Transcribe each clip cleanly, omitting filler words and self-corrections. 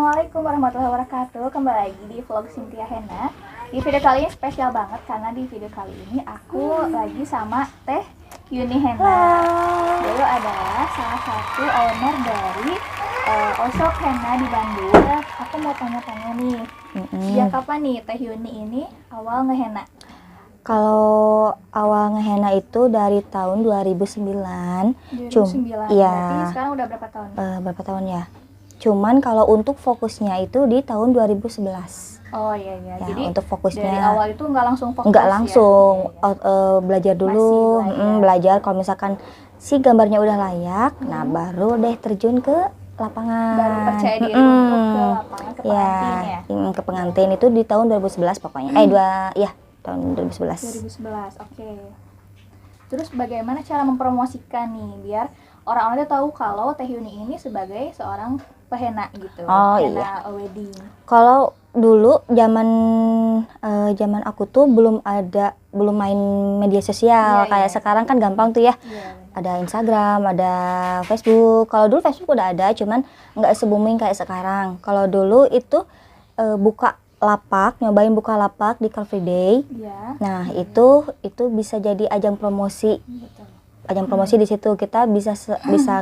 Assalamualaikum warahmatullahi wabarakatuh. Kembali lagi di vlog Cynthia Hena. Di video kali ini spesial banget karena di video kali ini aku lagi sama Teh Yuni Hena. Beliau adalah salah satu owner dari Allshop Hena di Bandung. Aku mau tanya-tanya nih, sejak kapan nih Teh Yuni ini awal ngehena? Kalau awal ngehena itu dari tahun 2009. 2009. Iya. Berarti sekarang udah berapa tahun? Berapa tahun ya? Cuman kalau untuk fokusnya itu di tahun 2011. Oh iya. Ya, jadi untuk fokusnya dari awal itu nggak langsung fokus. Nggak langsung ya? Belajar dulu, belajar kalau misalkan si gambarnya udah layak, nah baru deh terjun ke lapangan. Baru percaya diri untuk ke lapangan, ke pengantin ya? Ke pengantin itu di tahun 2011 pokoknya. Tahun 2011. 2011, oke. Terus bagaimana cara mempromosikan nih biar orang-orang tahu kalau Teh Yuni ini sebagai seorang pehena gitu, pehena wedding. Kalau dulu zaman aku tuh belum main media sosial kayak sekarang kan gampang tuh ya. Ada Instagram, ada Facebook. Kalau dulu Facebook udah ada, cuman nggak se-booming kayak sekarang. Kalau dulu itu nyobain buka lapak di Car Free Day. Nah, itu bisa jadi ajang promosi. Ajang promosi di situ kita bisa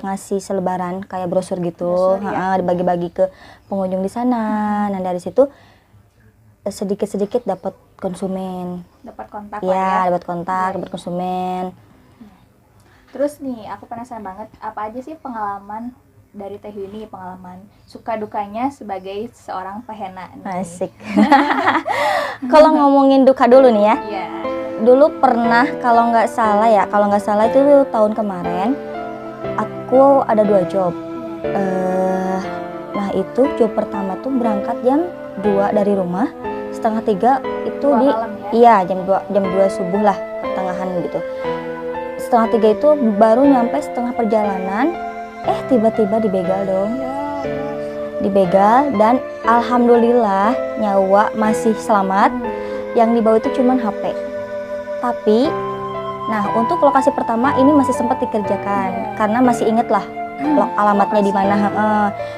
ngasih selebaran kayak brosur gitu, dibagi-bagi ke pengunjung di sana. Nah, dari situ sedikit-sedikit dapat konsumen. Dapat kontak dapat kontak, dapat konsumen. Terus nih, aku penasaran banget, apa aja sih pengalaman dari Teh Yuni, pengalaman suka dukanya sebagai seorang pehena nih? Asik. Kalau ngomongin duka dulu nih ya. Dulu pernah kalau nggak salah itu tahun kemarin aku ada 2 job. Nah itu job pertama tuh berangkat jam 2 dari rumah, setengah 3 itu jam 2 subuh lah, pertengahan gitu. Setengah 3 itu baru nyampe setengah perjalanan, tiba-tiba dibegal dong. Dibegal dan alhamdulillah nyawa masih selamat. Yang dibawa itu cuman HP. Tapi, nah untuk lokasi pertama ini masih sempat dikerjakan karena masih inget lah alamatnya di mana.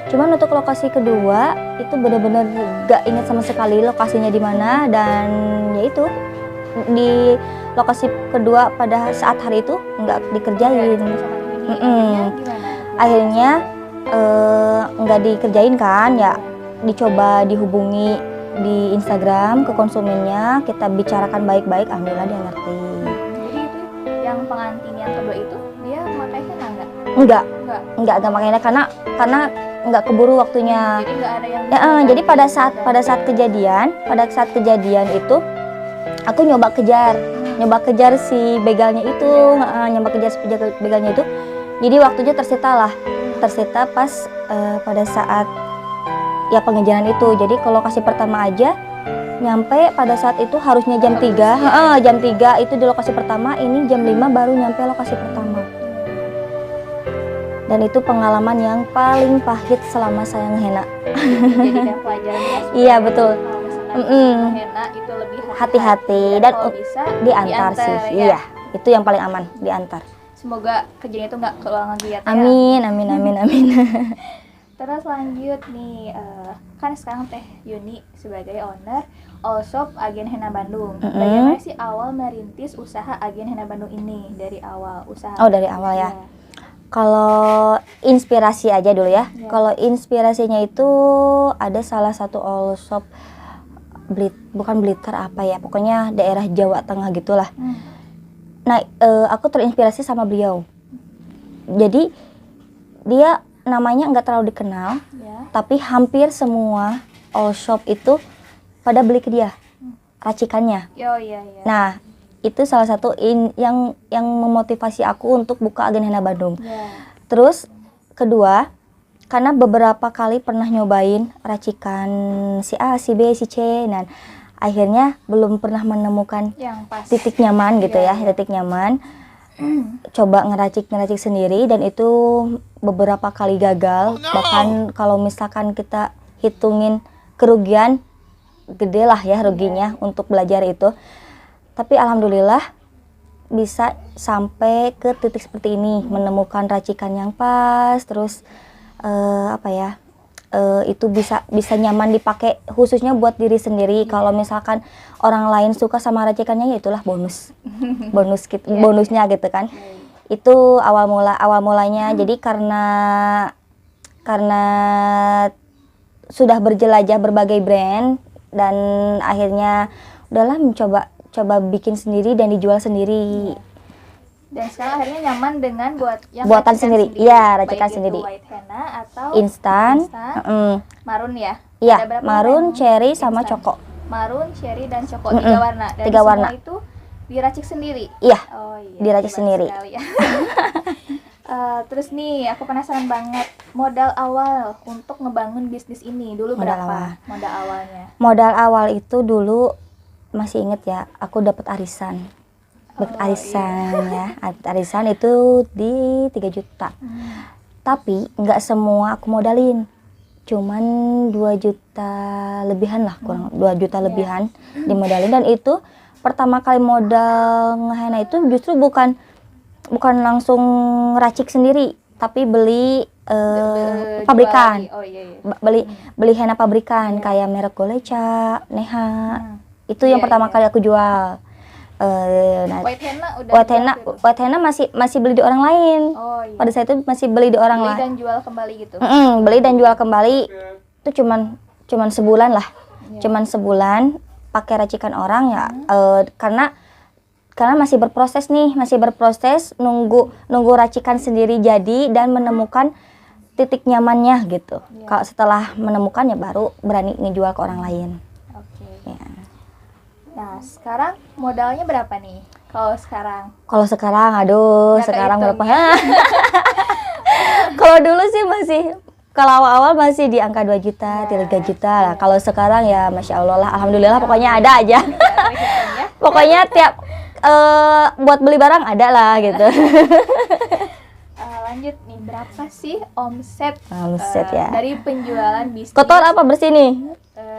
Cuman untuk lokasi kedua itu benar-benar gak inget sama sekali lokasinya di mana, dan yaitu di lokasi kedua pada saat hari itu nggak dikerjain. Akhirnya nggak dikerjain kan ya, dicoba dihubungi di Instagram ke konsumennya, kita bicarakan baik-baik, alhamdulillah dia ngerti. Jadi itu yang pengantin yang kedua itu dia pakai henna nggak? Enggak pakai henna karena nggak keburu waktunya. Jadi nggak ada yang jadi pada saat kejadian itu aku nyoba kejar si begalnya itu, begalnya itu. Jadi waktunya tersita pas pada saat pengejaran itu. Jadi ke lokasi pertama aja nyampe pada saat itu harusnya jam 3. Jam 3 itu di lokasi pertama, ini jam 5 baru nyampe lokasi pertama. Dan itu pengalaman yang paling pahit selama saya ngehena. Jadikan pelajaran ya. Iya, betul. Ngehena itu lebih hati-hati dan bisa diantar sih. Ya. Iya, itu yang paling aman, diantar. Semoga kejadian itu nggak keulang lagi ya. Amin. Terus lanjut nih, kan sekarang Teh Yuni sebagai owner Allshop Agen Hena Bandung. Bagaimana sih awal merintis usaha Agen Hena Bandung ini dari awal usaha? Dari awal ya. Kalau inspirasi aja dulu ya. Kalau inspirasinya itu ada salah satu Allshop bukan Blitar pokoknya daerah Jawa Tengah gitulah. Nah, aku terinspirasi sama beliau. Jadi dia namanya nggak terlalu dikenal, tapi hampir semua Allshop itu pada beli ke dia racikannya. Nah, itu salah satu yang memotivasi aku untuk buka Agen Hena Bandung. Terus kedua, karena beberapa kali pernah nyobain racikan si A, si B, si C, dan akhirnya belum pernah menemukan titik nyaman gitu titik nyaman. Coba ngeracik sendiri dan itu beberapa kali gagal. Bahkan kalau misalkan kita hitungin kerugian, gede lah ya ruginya untuk belajar itu. Tapi alhamdulillah bisa sampai ke titik seperti ini, menemukan racikan yang pas, terus itu bisa nyaman dipakai khususnya buat diri sendiri. Kalau misalkan orang lain suka sama racikannya, ya itulah bonusnya gitu kan. Itu awal mulanya. Jadi karena sudah berjelajah berbagai brand dan akhirnya udahlah coba bikin sendiri dan dijual sendiri. Dan sekarang akhirnya nyaman dengan buatan sendiri. Iya, racikan sendiri. White henna atau instan. Marun ya? Iya, marun, cherry sama coko. Marun, cherry dan coko, 3 warna. Dan 3 warna. Itu diracik sendiri. Iya. Oh iya. Diracik sendiri. Ya. Terus nih, aku penasaran banget, modal awal untuk ngebangun bisnis ini dulu berapa? Modal awalnya? Modal awal itu dulu masih inget ya, aku dapat arisan. Ya, arisan itu di 3 juta. Tapi nggak semua aku modalin, cuman 2 juta lebihan lah, kurang 2 juta lebihan dimodalin. Dan itu pertama kali modal ngehenna itu justru bukan langsung racik sendiri, tapi beli pabrikan. Beli henna pabrikan kayak merek Goleca, Neha. Itu yang pertama kali aku jual. White henna masih beli di orang lain. Pada saat itu masih beli di orang lain. Beli dan jual kembali gitu. Beli dan jual kembali itu cuman sebulan lah. Cuman sebulan pakai racikan orang ya. Karena masih berproses nunggu racikan sendiri jadi dan menemukan titik nyamannya gitu. Kalau setelah menemukan ya baru berani ngejual ke orang lain. Ya. Nah, sekarang modalnya berapa nih? Kalau sekarang, aduh, sekarang berapa? Kalau dulu sih kalau awal-awal masih di angka 2 juta, 3 juta lah. Kalau sekarang ya Masya Allah lah, Alhamdulillah, pokoknya ada aja. Pokoknya tiap buat beli barang ada lah gitu. Lanjut nih, berapa sih omset ya dari penjualan bisnis? Kotor apa bersih nih?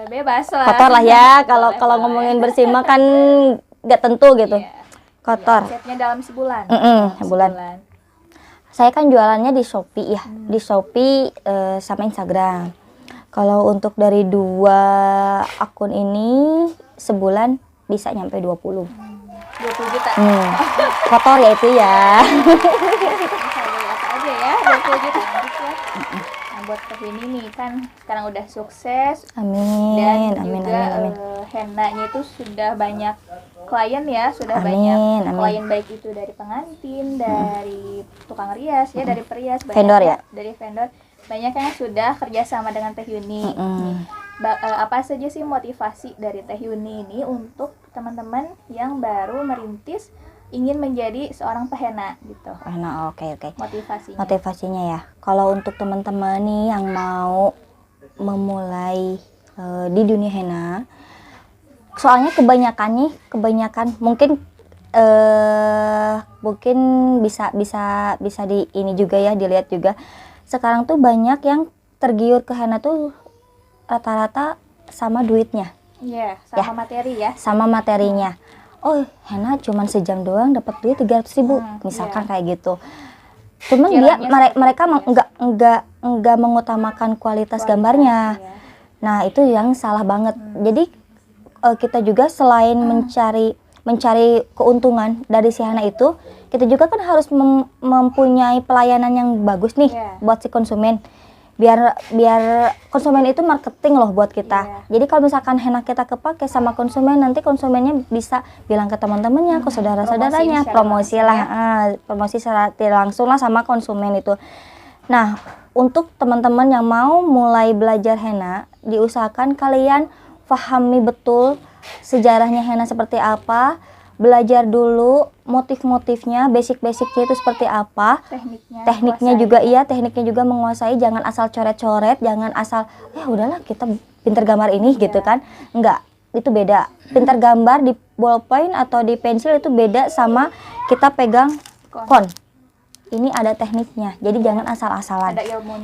Bebas lah. Kotor lah ya, kalau ngomongin bersih mah kan nggak tentu gitu. Kotor. Omsetnya dalam sebulan. Sebulan. Saya kan jualannya di Shopee ya, di Shopee sama Instagram. Kalau untuk dari 2 akun ini sebulan bisa nyampe 20. 20 juta. Kotor ya itu ya. Apa aja ya, 20 juta. Nah, buat Teh ini kan sekarang udah sukses. Amin. Dan amin. hennanya itu sudah banyak klien ya, banyak klien, baik itu dari pengantin, dari tukang rias ya, dari perias, vendor ya, dari vendor, banyak yang sudah kerjasama dengan Teh Yuni. Apa saja sih motivasi dari Teh Yuni ini untuk teman-teman yang baru merintis ingin menjadi seorang pehenna gitu? Oke. Motivasinya ya, kalau untuk teman-teman nih yang mau memulai di dunia henna, soalnya kebanyakan mungkin bisa di ini juga ya, dilihat juga sekarang tuh banyak yang tergiur ke henna tuh rata-rata sama duitnya. Sama materinya. Oh, henna cuman sejam doang dapat duit 300.000 misalkan kayak gitu. Cuman mereka enggak mengutamakan kualitas gambarnya. Nah, itu yang salah banget. Jadi kita juga selain mencari keuntungan dari si henna itu, kita juga kan harus mempunyai pelayanan yang bagus nih buat si konsumen. Biar konsumen itu marketing loh buat kita. Jadi kalau misalkan henna kita kepake sama konsumen, nanti konsumennya bisa bilang ke teman-temannya, ke saudara-saudaranya, promosi secara langsung lah sama konsumen itu. Nah, untuk teman-teman yang mau mulai belajar henna, diusahakan kalian pahami betul sejarahnya henna seperti apa, belajar dulu motif-motifnya, basic-basicnya itu seperti apa, tekniknya juga menguasai. Jangan asal coret-coret, jangan asal udahlah kita pinter gambar ini gitu kan. Enggak, itu beda. Pinter gambar di ballpoint atau di pensil itu beda sama kita pegang kon. Ini ada tekniknya, jadi jangan asal-asalan.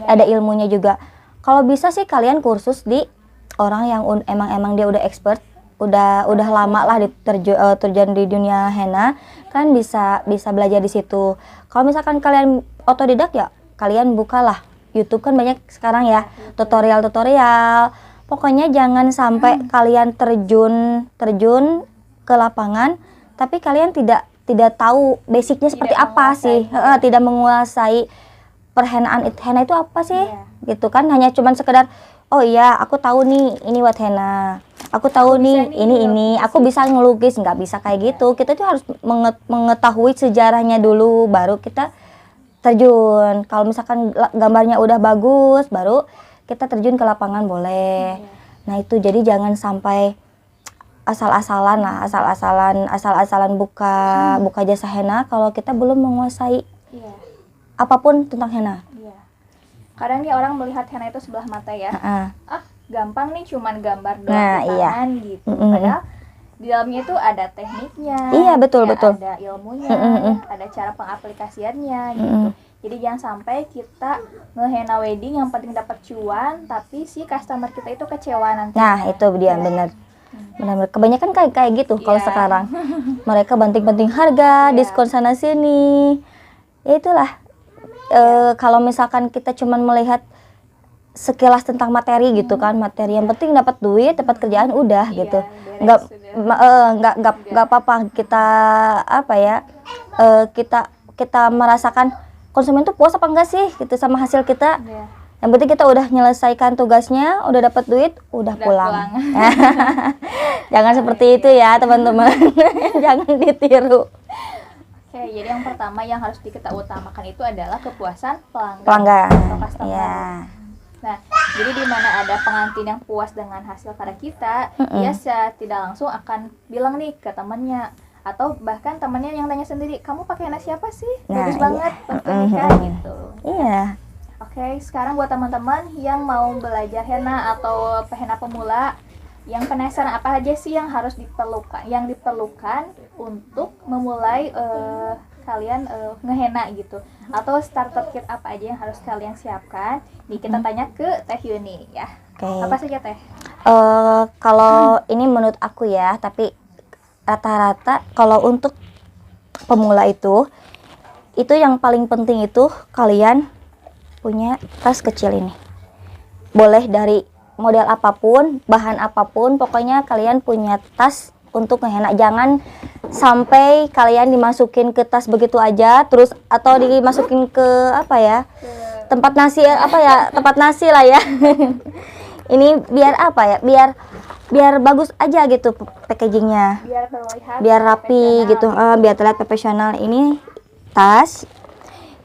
Ada ilmunya juga. Kalau bisa sih kalian kursus di orang yang emang dia udah expert, udah lama lah terjun di dunia henna, kan bisa belajar di situ. Kalau misalkan kalian otodidak ya, kalian bukalah YouTube kan banyak sekarang ya, tutorial-tutorial. Pokoknya jangan sampai kalian terjun ke lapangan tapi kalian tidak tahu basicnya seperti apa sih, tidak menguasai perhenaan henna itu apa sih, gitu kan. Hanya cuman sekedar oh iya aku tahu nih ini buat henna, aku tahu nih ini aku bisa ngelukis. Nggak bisa kayak gitu. Kita tuh harus mengetahui sejarahnya dulu baru kita terjun. Kalau misalkan gambarnya udah bagus baru kita terjun ke lapangan boleh. Nah itu jadi jangan sampai asal-asalan lah, asal-asalan buka jasa henna kalau kita belum menguasai apapun tentang henna. Kadang nih orang melihat henna itu sebelah mata ya. Gampang nih cuman gambar doang di tangan gitu. Padahal di dalamnya itu ada tekniknya. Iya, betul. Ada ilmunya, ada cara pengaplikasiannya gitu. Jadi jangan sampai kita nge-henna wedding yang penting dapat cuan tapi si customer kita itu kecewa nanti. Nah, itu dia benar. Benar, kebanyakan kayak gitu kalau sekarang. Mereka banting-banting harga, diskon sana sini. Ya itulah. Kalau misalkan kita cuman melihat sekilas tentang materi gitu kan, materi yang penting dapat duit, dapat kerjaan udah gitu. Nggak apa-apa kita kita merasakan konsumen tuh puas apa enggak sih gitu sama hasil kita. Yang penting kita udah menyelesaikan tugasnya, udah dapat duit, udah pulang. Jangan seperti itu ya teman-teman. Jangan ditiru. Oke, jadi yang pertama yang harus kita utamakan itu adalah kepuasan pelanggan atau customer. Nah, jadi di mana ada pengantin yang puas dengan hasil karya kita, dia tidak langsung akan bilang nih ke temannya atau bahkan temannya yang tanya sendiri, kamu pakai henna siapa sih? Bagus banget untuk nikah gitu. Iya. Oke, sekarang buat teman-teman yang mau belajar henna atau henna pemula, yang penasaran apa aja sih yang diperlukan untuk memulai kalian ngehenna gitu, atau starter kit apa aja yang harus kalian siapkan? Nih kita tanya ke Teh Yuni ya. Apa saja Teh? Kalau ini menurut aku ya, tapi rata-rata kalau untuk pemula itu yang paling penting itu kalian punya tas kecil ini. Boleh dari model apapun, bahan apapun, pokoknya kalian punya tas untuk ngehenna. Jangan sampai kalian dimasukin ke tas begitu aja terus atau dimasukin ke tempat nasi tempat nasi lah ya. Ini biar biar bagus aja gitu packagingnya, biar rapi gitu, biar terlihat profesional. Ini tas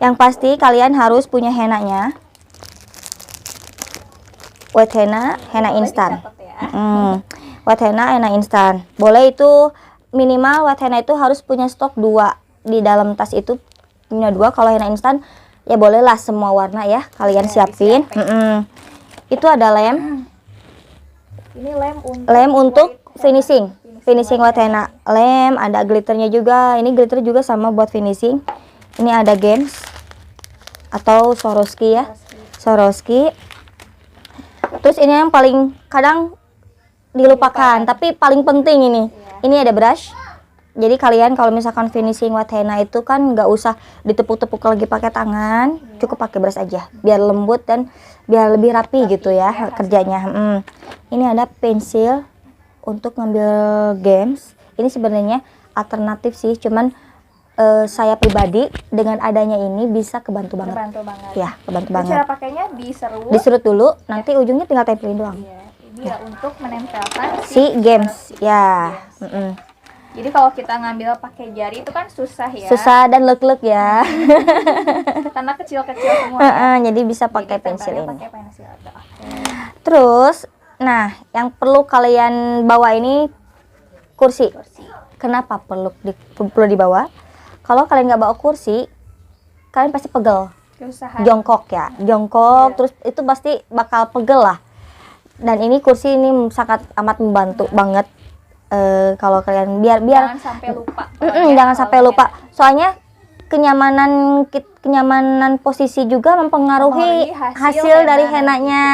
yang pasti kalian harus punya hennanya, white henna instan. White henna instan. Boleh itu minimal white henna itu harus punya stok 2 di dalam tas itu, punya 2. Kalau henna instan ya bolehlah semua warna ya kalian siapin. Itu ada lem. Ini lem untuk finishing white henna. Lem, ada glitternya juga. Ini glitter juga sama buat finishing. Ini ada gems atau Swarovski ya. Swarovski. Terus ini yang paling kadang dilupakan, tapi paling penting ini. Ini ada brush. Jadi kalian kalau misalkan finishing white henna itu kan nggak usah ditepuk-tepuk lagi pakai tangan, cukup pakai brush aja, biar lembut dan biar lebih rapi gitu ya kerjanya. Ini ada pensil untuk ngambil gems. Ini sebenarnya alternatif sih, cuman saya pribadi dengan adanya ini bisa kebantu banget. Ya, kebantu banget. Cara pakainya diserut dulu, nanti ujungnya tinggal tempelin doang. Ini ya untuk menempelkan si gems ya. Jadi kalau kita ngambil pakai jari itu kan susah ya. Susah dan lek-lek ya. Karena kecil-kecil semua. Jadi bisa pakai pensil ini. Terus, nah yang perlu kalian bawa ini kursi. Kenapa perlu dibawa? Kalau kalian nggak bawa kursi, kalian pasti pegel. Jongkok ya, terus itu pasti bakal pegel lah. Dan ini kursi ini sangat amat membantu banget. Kalau kalian biar jangan sampai lupa. Jangan sampai lupa. Soalnya kenyamanan posisi juga mempengaruhi hasil dari hennanya.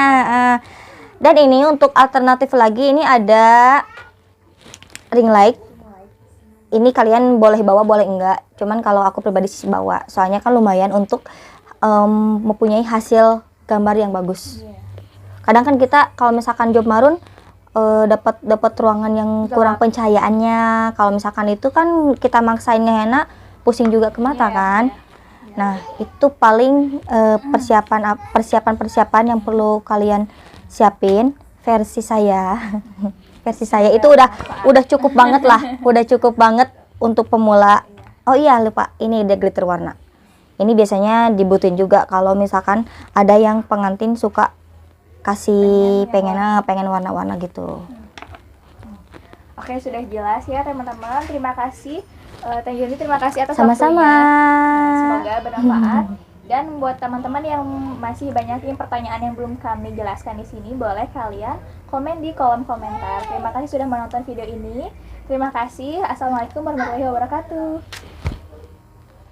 Dan ini untuk alternatif lagi, ini ada ring light. Ini kalian boleh bawa, boleh enggak. Cuman kalau aku pribadi sih bawa. Soalnya kan lumayan untuk mempunyai hasil gambar yang bagus. Iya. Kadang kan kita kalau misalkan job marun dapat ruangan yang kurang Gelap. pencahayaannya. Kalau misalkan itu kan kita maksain enak, pusing juga ke mata Iya, kan. iya. Nah, itu paling persiapan yang perlu kalian siapin. Versi saya. Versi saya itu udah cukup banget lah. Udah cukup banget untuk pemula. Oh iya, lupa. Ini ada glitter warna. Ini biasanya dibutuhin juga kalau misalkan ada yang pengantin suka kasih pengen warna-warna gitu. Oke, sudah jelas ya teman-teman. Terima kasih Teh Yuni, terima kasih atas Sama-sama. waktunya. Semoga bermanfaat. Dan buat teman-teman yang masih banyak pertanyaan yang belum kami jelaskan di sini, boleh kalian komen di kolom komentar. Terima kasih sudah menonton video ini. Terima kasih. Assalamualaikum warahmatullahi wabarakatuh.